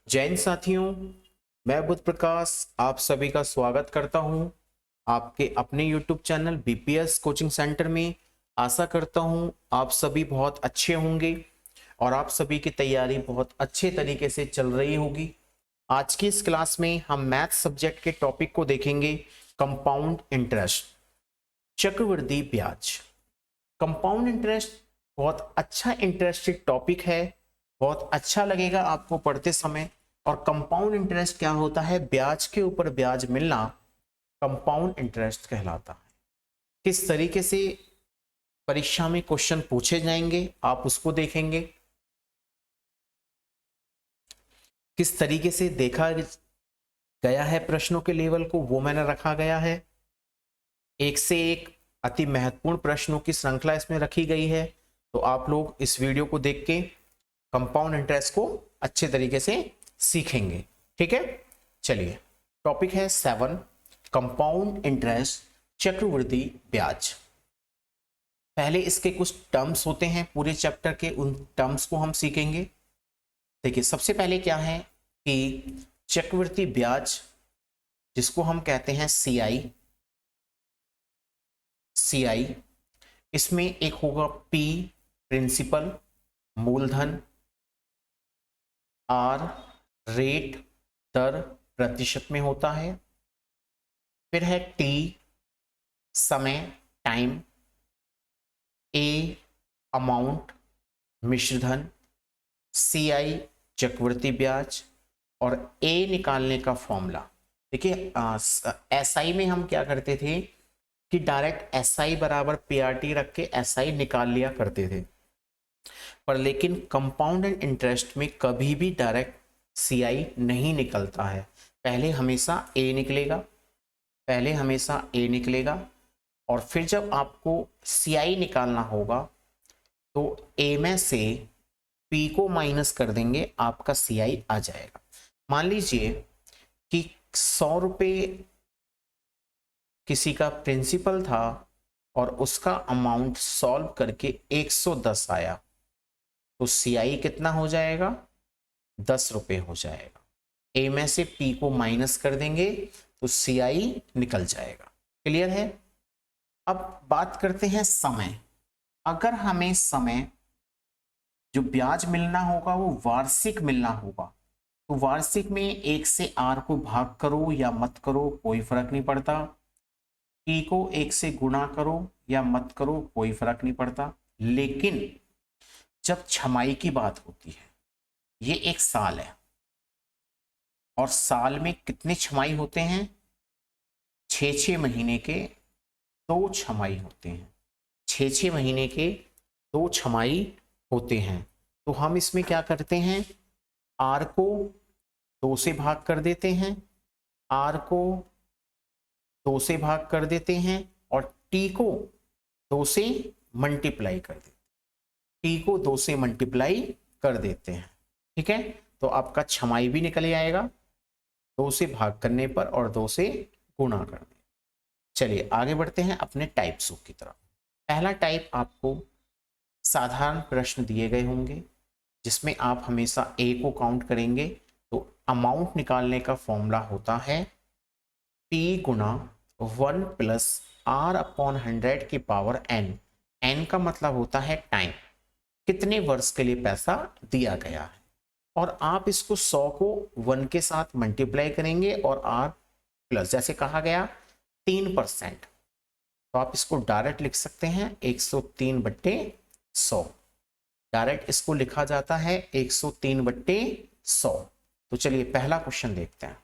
जैन साथियों, मैं बुध प्रकाश आप सभी का स्वागत करता हूं आपके अपने YouTube channel BPS coaching centre में। आशा करता हूं आप सभी बहुत अच्छे होंगे और आप सभी की तैयारी बहुत अच्छे तरीके से चल रही होगी। आज की इस क्लास में हम मैथ सब्जेक्ट के टॉपिक को देखेंगे, कंपाउंड इंटरेस्ट, चक्रवृद्धि ब्याज। कंपाउंड इंटरेस्ट बहुत अच्छा इंटरेस्टेड टॉपिक है, बहुत अच्छा लगेगा आपको पढ़ते समय। और कंपाउंड इंटरेस्ट क्या होता है? ब्याज के ऊपर ब्याज मिलना कंपाउंड इंटरेस्ट कहलाता है। किस तरीके से परीक्षा में क्वेश्चन पूछे जाएंगे आप उसको देखेंगे, किस तरीके से देखा गया है प्रश्नों के लेवल को, वो मैंने रखा गया है। एक से एक अति महत्वपूर्ण प्रश्नों की श्रृंखला इसमें रखी गई है, तो आप लोग इस वीडियो को देख के कंपाउंड इंटरेस्ट को अच्छे तरीके से सीखेंगे। ठीक है, चलिए टॉपिक है 7, कंपाउंड इंटरेस्ट, चक्रवृद्धि ब्याज। पहले इसके कुछ टर्म्स होते हैं पूरे चैप्टर के, उन टर्म्स को हम सीखेंगे। देखिए सबसे पहले क्या है कि चक्रवृद्धि ब्याज, जिसको हम कहते हैं सीआई, इसमें एक होगा पी प्रिंसिपल मूलधन, आर रेट दर प्रतिशत में होता है, फिर है टी समय टाइम, ए अमाउंट मिश्रधन, सी आई चक्रवृद्धि ब्याज और ए निकालने का फॉर्मूला। देखिए एस आई में हम क्या करते थे कि डायरेक्ट एस आई बराबर पी आर टी रख के एस आई निकाल लिया करते थे, पर लेकिन कंपाउंड एंड इंटरेस्ट में कभी भी डायरेक्ट सी आई नहीं निकलता है। पहले हमेशा ए निकलेगा, पहले हमेशा ए निकलेगा और फिर जब आपको सी आई निकालना होगा तो ए में से पी को माइनस कर देंगे, आपका सी आई आ जाएगा। मान लीजिए कि 100 रुपये किसी का प्रिंसिपल था और उसका अमाउंट सॉल्व करके 110 आया, तो सी आई कितना हो जाएगा? 10 रुपये हो जाएगा। ए में से पी को माइनस कर देंगे तो सी आई निकल जाएगा। क्लियर है? अब बात करते हैं समय। अगर हमें समय जो ब्याज मिलना होगा वो वार्षिक मिलना होगा, तो वार्षिक में 1 से आर को भाग करो या मत करो कोई फर्क नहीं पड़ता, टी को 1 से गुणा करो या मत करो कोई फर्क नहीं पड़ता। लेकिन जब छमाई की बात होती है, ये एक साल है और साल में कितने छमाई होते हैं? 6 महीने के 2 छमाई होते हैं, 6 महीने के 2 छमाई होते हैं। तो हम इसमें क्या करते हैं, आर को 2 से भाग कर देते हैं, आर को 2 से भाग कर देते हैं और टी को 2 से मल्टीप्लाई कर देते हैं, टी को 2 से मल्टीप्लाई कर देते हैं। ठीक है, तो आपका छमाई भी निकल आएगा 2 से भाग करने पर और 2 से गुणा कर दें। चलिए आगे बढ़ते हैं अपने टाइप्सों की तरफ। पहला टाइप आपको साधारण प्रश्न दिए गए होंगे जिसमें आप हमेशा ए को काउंट करेंगे, तो अमाउंट निकालने का फॉर्मूला होता है P गुना 1 प्लस आर अपॉन 100 की पावर n। n का मतलब होता है टाइम, कितने वर्ष के लिए पैसा दिया गया है। और आप इसको 100 को 1 के साथ मल्टीप्लाई करेंगे और r प्लस, जैसे कहा गया 3%, तो आप इसको डायरेक्ट लिख सकते हैं 103/100। डायरेक्ट इसको लिखा जाता है 103/100। तो चलिए पहला क्वेश्चन देखते हैं।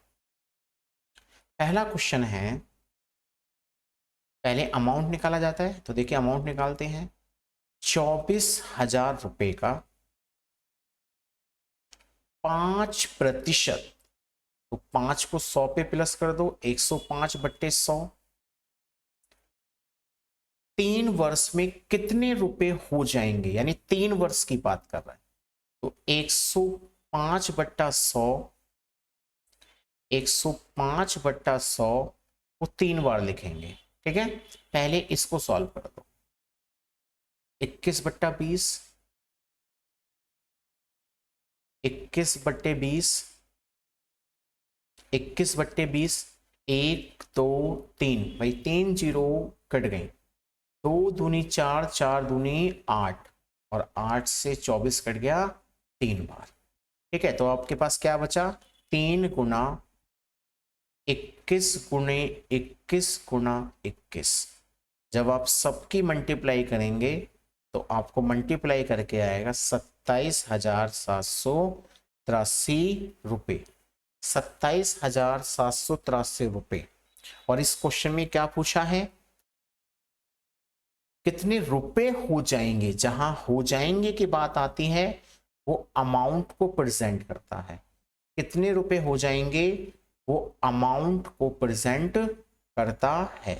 पहला क्वेश्चन है, पहले अमाउंट निकाला जाता है, तो देखिए अमाउंट निकालते हैं। 24,000 रुपए का 5%, तो 5 को 100 पे प्लस कर दो, 105/100। 3 वर्ष में कितने रुपए हो जाएंगे, यानी 3 वर्ष की बात कर रहा है, तो 105/100, 105/100 को 3 बार लिखेंगे। ठीक है, पहले इसको सॉल्व कर दो। 21/20, 21/20 21/20, 1 2 3 भाई 3 जीरो कट गई, 2 दूनी 4, 4 दूनी 8 और 8 से 24 कट गया 3 बार। ठीक है, तो आपके पास क्या बचा, 3 गुना 21 गुणे 21 गुना 21। जब आप सबकी मल्टीप्लाई करेंगे तो आपको मल्टीप्लाई करके आएगा 27,783 रुपये, 27,783 रुपये। और इस क्वेश्चन में क्या पूछा है, कितने रुपए हो जाएंगे। जहां हो जाएंगे की बात आती है वो अमाउंट को प्रेजेंट करता है, कितने रुपए हो जाएंगे वो अमाउंट को प्रेजेंट करता है।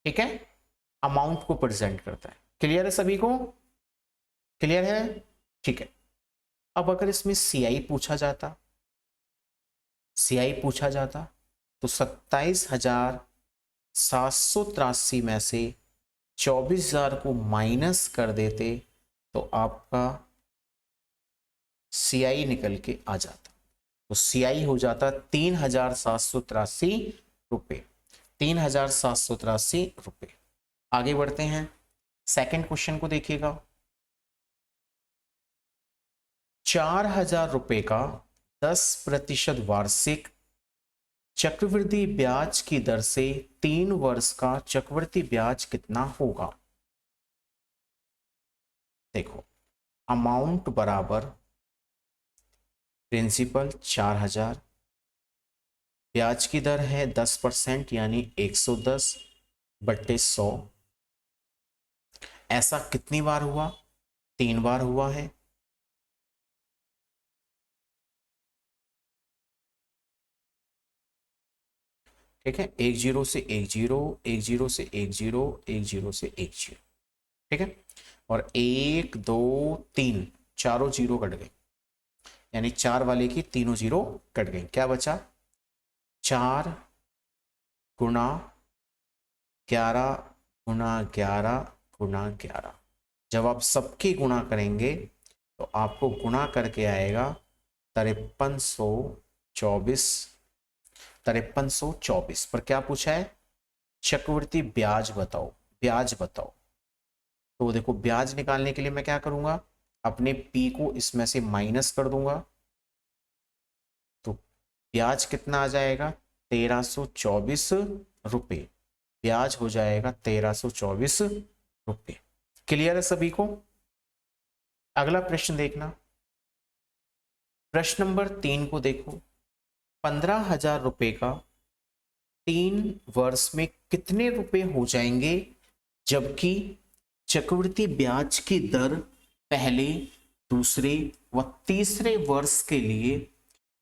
ठीक है, अमाउंट को प्रेजेंट करता है। क्लियर है सभी को, क्लियर है? ठीक है, अब अगर इसमें सीआई पूछा जाता, सीआई पूछा जाता तो 27,783 में से 24,000 को माइनस कर देते तो आपका सीआई निकल के आ जाता। तो सीआई हो जाता 3,783 रुपये, 3,783 रुपये। आगे बढ़ते हैं, सेकंड क्वेश्चन को देखिएगा। 4,000 रुपये का 10% वार्षिक चक्रवृद्धि ब्याज की दर से 3 वर्ष का चक्रवृद्धि ब्याज कितना होगा। देखो, अमाउंट बराबर प्रिंसिपल 4,000, ब्याज की दर है 10% यानी 110/100। ऐसा कितनी बार हुआ, 3 बार हुआ है। ठीक है, 1 0 से 1 0, 1 0 से 1 0, 1 0 से 1 0। ठीक है, और 1 2 3 चारों जीरो कट गए, यानी 4 वाले की तीनों जीरो कट गई। क्या बचा, 4 गुना 11 गुना 11 गुना 11। जब आप सबकी गुणा करेंगे तो आपको गुणा करके आएगा 5324, 5324। पर क्या पूछा है, चक्रवृद्धि ब्याज बताओ, ब्याज बताओ। तो देखो, ब्याज निकालने के लिए मैं क्या करूंगा, अपने पी को इसमें से माइनस कर दूंगा, तो ब्याज कितना आ जाएगा, 1324 रुपये। ब्याज हो जाएगा 1324 रुपये। क्लियर है सभी को? अगला प्रश्न देखना, प्रश्न नंबर 3 को देखो। 15,000 रुपये का 3 वर्ष में कितने रुपए हो जाएंगे जबकि चक्रवृद्धि ब्याज की दर पहले, दूसरे व तीसरे वर्ष के लिए,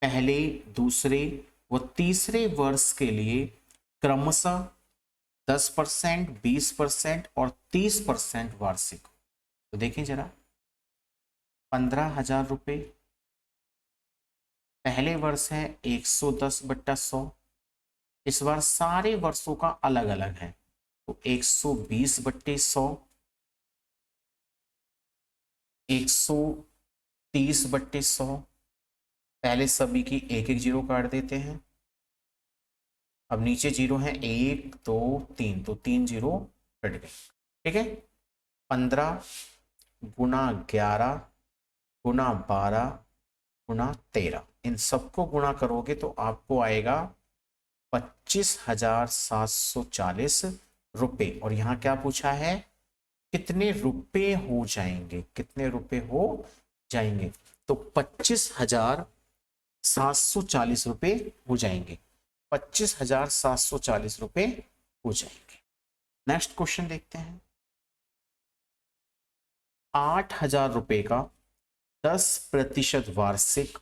पहले, दूसरे व तीसरे वर्ष के लिए क्रमशः 10%, 20% और 30% वार्षिक। तो देखें जरा, 15,000 रुपये, पहले वर्ष है 110/100, इस बार सारे वर्षों का अलग अलग है तो 120/100, 130/100। पहले सभी की एक एक जीरो काट देते हैं। अब नीचे जीरो है 1 2 3, तो 3 जीरो कट गए। ठीक है, 15 गुना 11 गुना 12 गुना 13, इन सबको गुणा करोगे तो आपको आएगा 25,740 रुपये। और यहाँ क्या पूछा है, कितने रुपए हो जाएंगे, कितने रुपए हो जाएंगे। तो 25,740 रुपये हो जाएंगे, 25,740 रुपये हो जाएंगे। नेक्स्ट क्वेश्चन देखते हैं। 8,000 रुपये का 10% वार्षिक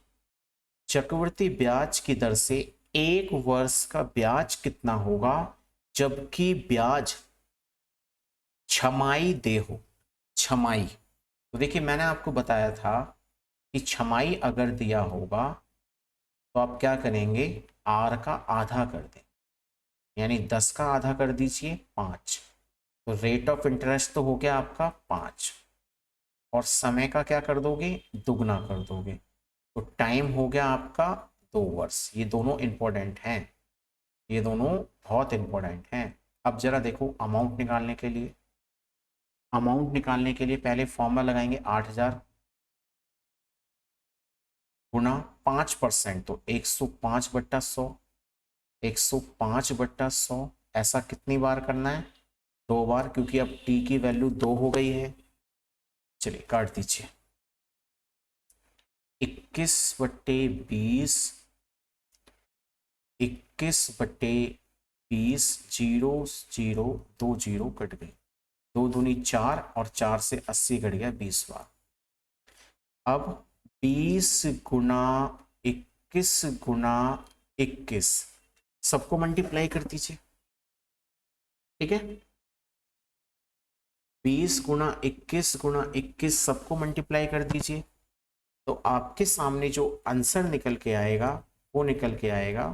चक्रवृद्धि ब्याज की दर से 1 वर्ष का ब्याज कितना होगा जबकि ब्याज छमाई दे हो। छमाई, तो देखिए मैंने आपको बताया था कि छमाई अगर दिया होगा तो आप क्या करेंगे, आर का आधा कर दें, यानी 10 का आधा कर दीजिए 5, तो रेट ऑफ इंटरेस्ट तो हो गया आपका 5, और समय का क्या कर दोगे, दुगना कर दोगे, तो टाइम हो गया आपका 2 वर्ष। ये दोनों इंपॉर्टेंट हैं, ये दोनों बहुत इंपॉर्टेंट हैं। अब जरा देखो अमाउंट निकालने के लिए, अमाउंट निकालने के लिए पहले फॉर्मूला लगाएंगे 8000 गुना 5%, तो 105/100, 105/100। ऐसा कितनी बार करना है? 2 बार, क्योंकि अब टी की वैल्यू 2 हो गई है। चलिए काट दीजिए। 21/20, 21/20, 0 0 2 0 कट गई, 2 दूनी 4 और 4 से 80 कट गया 20 बार। अब 20 गुना 21 गुना 21 सबको मल्टीप्लाई कर दीजिए, ठीक है। 20 गुना 21 गुना 21 सबको मल्टीप्लाई कर दीजिए, तो आपके सामने जो आंसर निकल के आएगा वो निकल के आएगा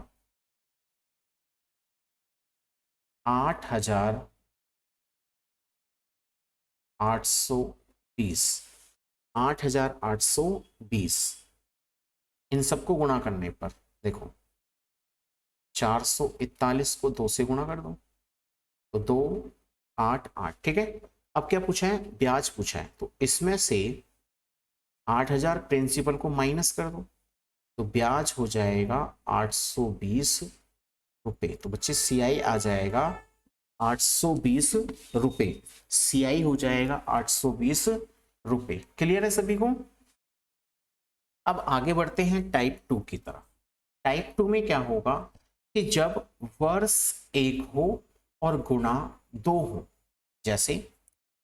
8820, 8820। इन सबको गुणा करने पर देखो 441 को 2 से गुणा कर दो तो 288, ठीक है। अब क्या पूछा है? ब्याज पूछा है, तो इसमें से 8000 प्रिंसिपल को माइनस कर दो तो ब्याज हो जाएगा 820 रुपए। तो बच्चे सीआई आ जाएगा 820 रुपए, सीआई हो जाएगा 820 रुपए। क्लियर है सभी को? अब आगे बढ़ते हैं टाइप 2 की तरफ। टाइप 2 में क्या होगा कि जब वर्ष 1 हो और गुणा 2 हो, जैसे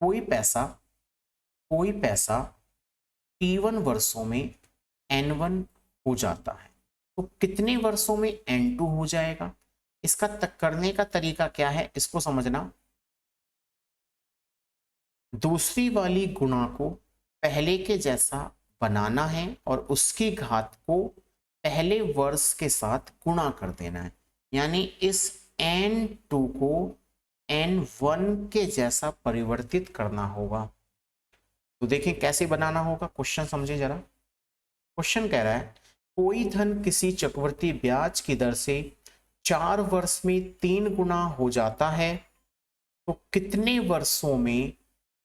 कोई पैसा T1 वर्षों में N1 हो जाता है, तो कितने वर्षों में N2 हो जाएगा? इसका करने का तरीका क्या है, इसको समझना। दूसरी वाली गुणा को पहले के जैसा बनाना है और उसकी घात को पहले वर्ष के साथ गुणा कर देना है, यानी इस N2 को N1 के जैसा परिवर्तित करना होगा। तो देखें कैसे बनाना होगा, क्वेश्चन समझे जरा। क्वेश्चन कह रहा है कोई धन किसी चक्रवृद्धि ब्याज की दर से 4 वर्ष में 3 गुना हो जाता है, तो कितने वर्षों में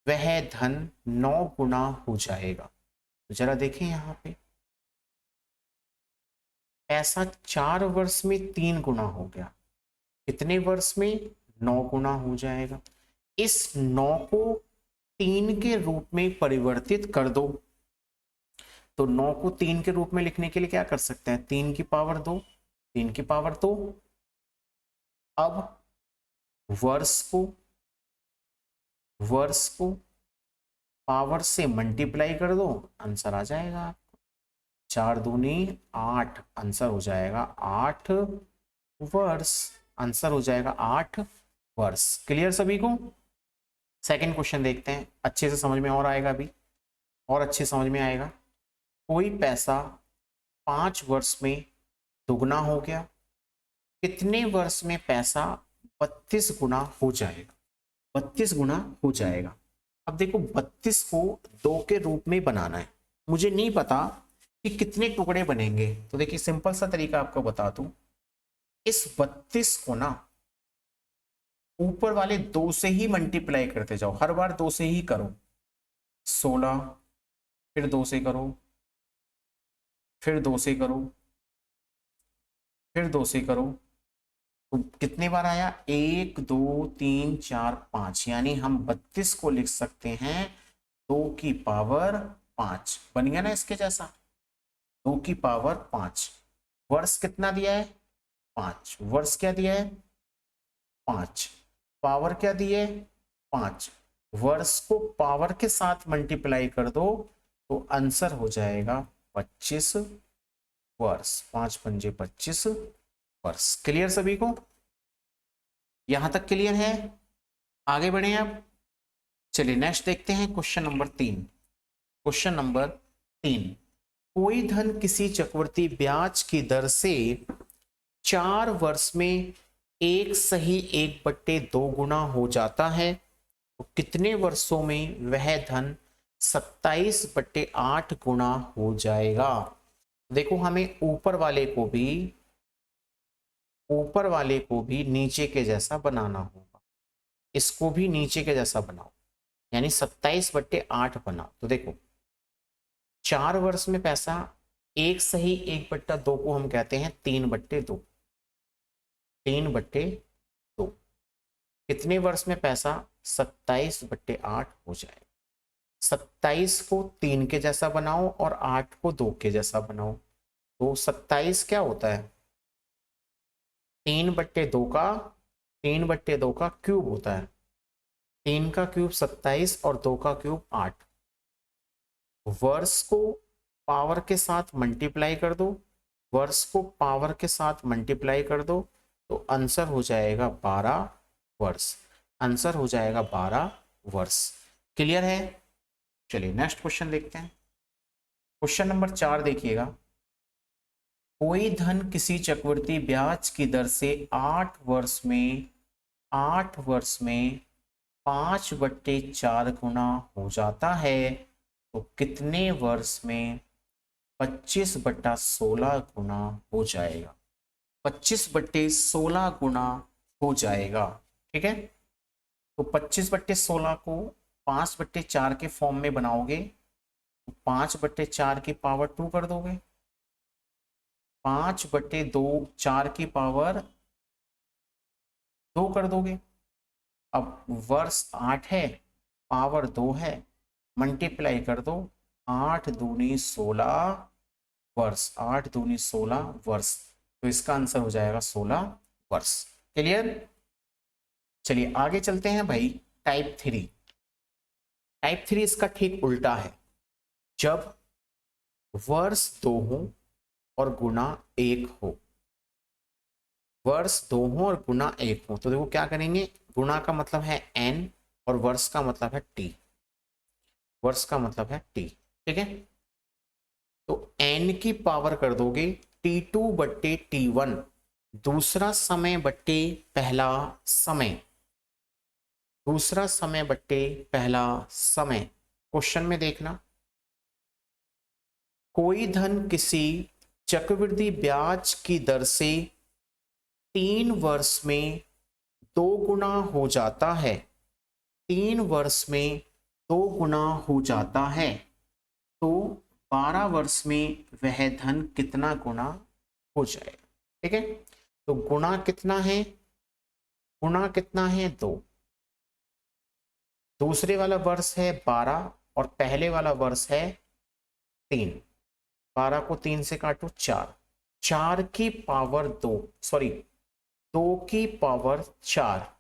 वह धन 9 गुना हो जाएगा? तो जरा देखें यहां पे पैसा 4 वर्ष में 3 गुना हो गया, कितने वर्ष में? 9 गुना हो जाएगा। इस 9 को 3 के रूप में परिवर्तित कर दो, तो 9 को 3 के रूप में लिखने के लिए क्या कर सकते हैं? 3 की पावर 2, 3 की पावर 2। अब वर्ष को पावर से मल्टीप्लाई कर दो, आंसर आ जाएगा 4 दूनी 8, आंसर हो जाएगा 8 वर्ष, आंसर हो जाएगा 8 वर्ष। क्लियर सभी को? सेकंड क्वेश्चन देखते हैं, अच्छे से समझ में और आएगा, अभी और अच्छे समझ में आएगा। कोई पैसा 5 वर्ष में दुगना हो गया, कितने वर्ष में पैसा 32 गुना हो जाएगा? 32 गुना हो जाएगा। अब देखो 32 को 2 के रूप में बनाना है, मुझे नहीं पता कि कितने टुकड़े बनेंगे, तो देखिए सिंपल सा तरीका आपको बता दूं। इस 32 को ना ऊपर वाले 2 से ही मल्टीप्लाई करते जाओ, हर बार 2 से ही करो। 16, फिर 2 से करो, फिर 2 से करो, फिर 2 से करो, तो कितने बार आया? 1 2 3 4 5, यानी हम 32 को लिख सकते हैं 2 की पावर 5। बन गया ना इसके जैसा, 2 की पावर 5। वर्ष कितना दिया है? 5। वर्ष क्या दिया है? 5। पावर क्या दी है? 5। वर्ष को पावर के साथ मल्टीप्लाई कर दो तो आंसर हो जाएगा 25 वर्ष। 5 पंजे 25 वर्ष। क्लियर सभी को? यहां तक क्लियर है? आगे बढ़े आप। चलिए नेक्स्ट देखते हैं क्वेश्चन नंबर 3। क्वेश्चन नंबर 3, कोई धन किसी चक्रवृद्धि ब्याज की दर से 4 वर्ष में 1/2 गुना हो जाता है, तो कितने वर्षों में वह धन 27/8 गुना हो जाएगा? देखो हमें ऊपर वाले को भी नीचे के जैसा बनाना होगा, इसको भी नीचे के जैसा बनाओ, यानी 27/8 बनाओ। तो देखो 4 वर्ष में पैसा 1/1/2 को हम कहते हैं 3/2। 3/2 कितने वर्ष में पैसा 27/8 हो जाएगा। 27 को 3 के जैसा बनाओ और 8 को 2 के जैसा बनाओ। तो 27 क्या होता है, 3/2 का क्यूब होता है। 3 का क्यूब 27 और 2 का क्यूब 8। वर्ष को पावर के साथ मल्टीप्लाई कर दो, वर्ष को पावर के साथ मल्टीप्लाई कर दो, तो आंसर हो जाएगा 12 वर्ष। आंसर हो जाएगा 12 वर्ष। क्लियर है? चलिए नेक्स्ट क्वेश्चन देखते हैं। क्वेश्चन नंबर 4 देखिएगा। कोई धन किसी चक्रवृद्धि ब्याज की दर से 8 वर्ष में 5/4 गुना हो जाता है, तो कितने वर्ष में 25/16 गुना हो जाएगा। 25/16 गुना हो जाएगा। ठीक है, तो 25/16 को 5/4 के फॉर्म में बनाओगे तो 5/4 की पावर 2 कर दोगे, 5/2 4 की पावर 2 कर दोगे। अब वर्ष 8 है, पावर 2 है, मल्टीप्लाई कर दो, 8 दूनी 16 वर्ष। 8 दूनी 16 वर्ष, तो इसका आंसर हो जाएगा 16 वर्ष। क्लियर? चलिए आगे चलते हैं भाई। टाइप 3। टाइप 3 इसका ठीक उल्टा है। जब वर्ष 2 हो और गुना 1 हो, वर्ष 2 हो और गुना 1 हो, तो देखो क्या करेंगे, गुना का मतलब है n और वर्ष का मतलब है t। वर्ष का मतलब है t। ठीक है, तो n की पावर कर दोगे T2/T1, दूसरा समय बट्टे पहला समय, दूसरा समय बट्टे पहला समय। क्वेश्चन में देखना, कोई धन किसी चक्रवृद्धि ब्याज की दर से 3 वर्ष में 2 गुना हो जाता है। 3 वर्ष में 2 गुना हो जाता है, तो 12 वर्ष में वह धन कितना गुना हो जाएगा। ठीक है, तो गुना कितना है, गुना कितना है 2। दूसरे वाला वर्ष है 12 और पहले वाला वर्ष है 3। 12 को 3 से काटो 4, 4 की पावर 2, सॉरी 2 की पावर 4,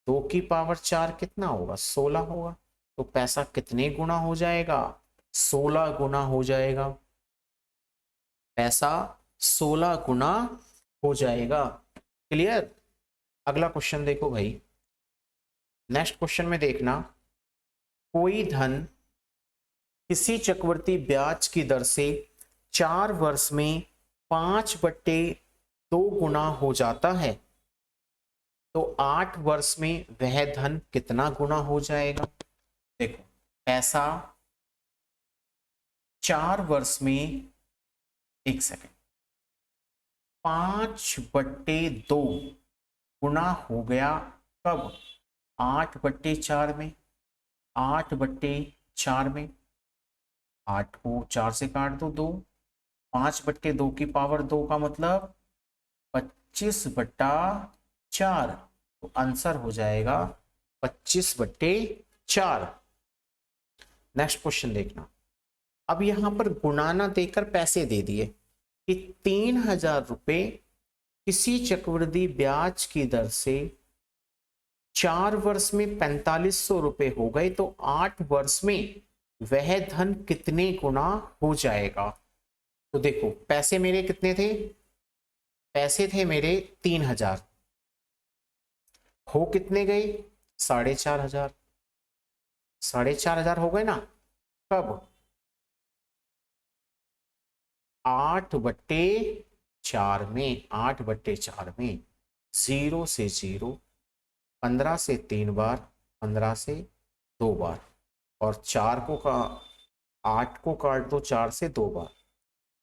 2 की पावर 4 कितना होगा, 16 होगा। तो पैसा कितने गुना हो जाएगा, 16 गुना हो जाएगा। पैसा 16 गुना हो जाएगा। क्लियर? अगला क्वेश्चन देखो भाई। नेक्स्ट क्वेश्चन में देखना, कोई धन किसी चक्रवृद्धि ब्याज की दर से 4 वर्ष में 5/2 गुना हो जाता है, तो 8 वर्ष में वह धन कितना गुना हो जाएगा। देखो पैसा 4 वर्ष में, एक सेकेंड, 5/2 गुना हो गया कब, 8/4 में। 8/4 में 8 को 4 से काट दो 2, 5/2 की पावर 2 का मतलब 25/4, तो आंसर हो जाएगा 25/4। नेक्स्ट क्वेश्चन देखना, अब यहां पर गुणाना देकर पैसे दे दिए कि 3000 रुपए किसी चक्रवृद्धि ब्याज की दर से 4 वर्ष में 4500 रुपए हो गए, तो 8 वर्ष में वह धन कितने गुना हो जाएगा। तो देखो पैसे मेरे कितने थे, पैसे थे मेरे 3000, हो कितने गए 4500, 4500 हो गए ना। कब, 8/4 में, 8/4 में 0 से 0, 15 से 3 बार, 15 से 2 बार, और 4 को 8 को काट दो 4 से 2 बार,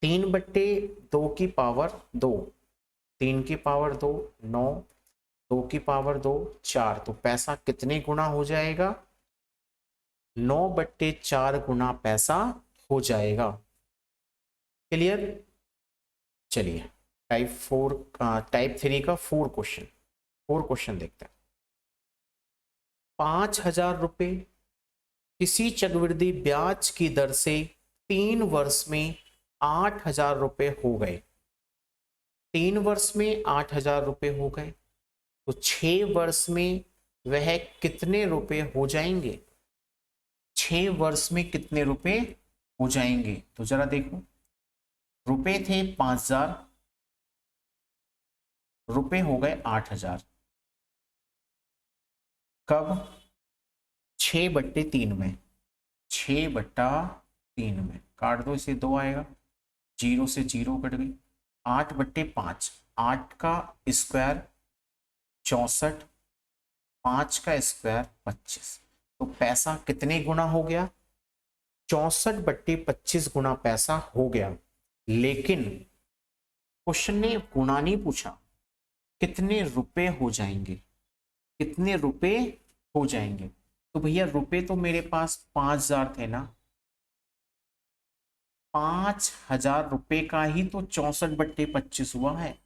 3/2 की पावर 2, 3 की पावर 2 9, 2 की पावर 2 4, तो पैसा कितने गुना हो जाएगा? 9/4 गुना पैसा हो जाएगा। क्लियर? चलिए टाइप 3 का 4 क्वेश्चन देखते हैं। 5,000 रुपए किसी चक्रवृद्धि ब्याज की दर से 3 वर्ष में 8,000 रुपए हो गए। 3 वर्ष में 8,000 रुपए हो गए, तो 6 वर्ष में वह कितने रुपए हो जाएंगे? 6 वर्ष में कितने रुपए हो जाएंगे? तो जरा देखो, रुपए थे 5,000, रुपए हो गए 8,000। कब? 6/3 में, 6/3 में काट दो इसे, 2 आएगा, 0 से 0 कट गई। 8/5, 8 का स्क्वायर 64, 5 का स्क्वायर 25, तो पैसा कितने गुना हो गया? 64/25 गुना पैसा हो गया। लेकिन क्वेश्चन ने गुना नहीं पूछा, कितने रुपए हो जाएंगे, कितने रुपए हो जाएंगे। तो भैया रुपए तो मेरे पास 5,000 थे ना, 5,000 रुपए का ही तो 64/25 हुआ है।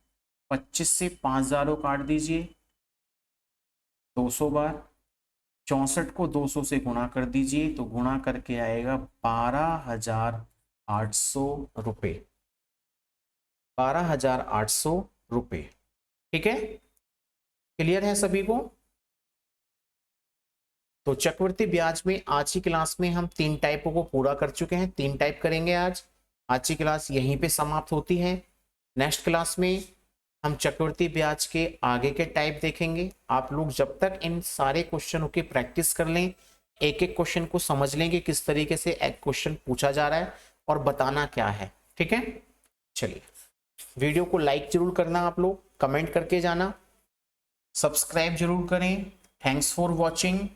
25 से 5,000 काट दीजिए 200 बार, 64 को 200 से गुणा कर दीजिए, तो गुणा करके आएगा 12,800 रुपए, 12,800 रुपए। ठीक है, क्लियर है सभी को? तो चक्रवृद्धि ब्याज में आज की क्लास में हम 3 टाइपों को पूरा कर चुके हैं, 3 टाइप करेंगे आज। आज की क्लास यहीं पे समाप्त होती है। नेक्स्ट क्लास में हम चक्रवृद्धि ब्याज के आगे के टाइप देखेंगे। आप लोग जब तक इन सारे क्वेश्चनों की प्रैक्टिस कर लें, एक एक क्वेश्चन को समझ लेंगे किस तरीके से एक क्वेश्चन पूछा जा रहा है और बताना क्या है। ठीक है, चलिए वीडियो को लाइक जरूर करना, आप लोग कमेंट करके जाना, सब्सक्राइब जरूर करें। Thanks for watching.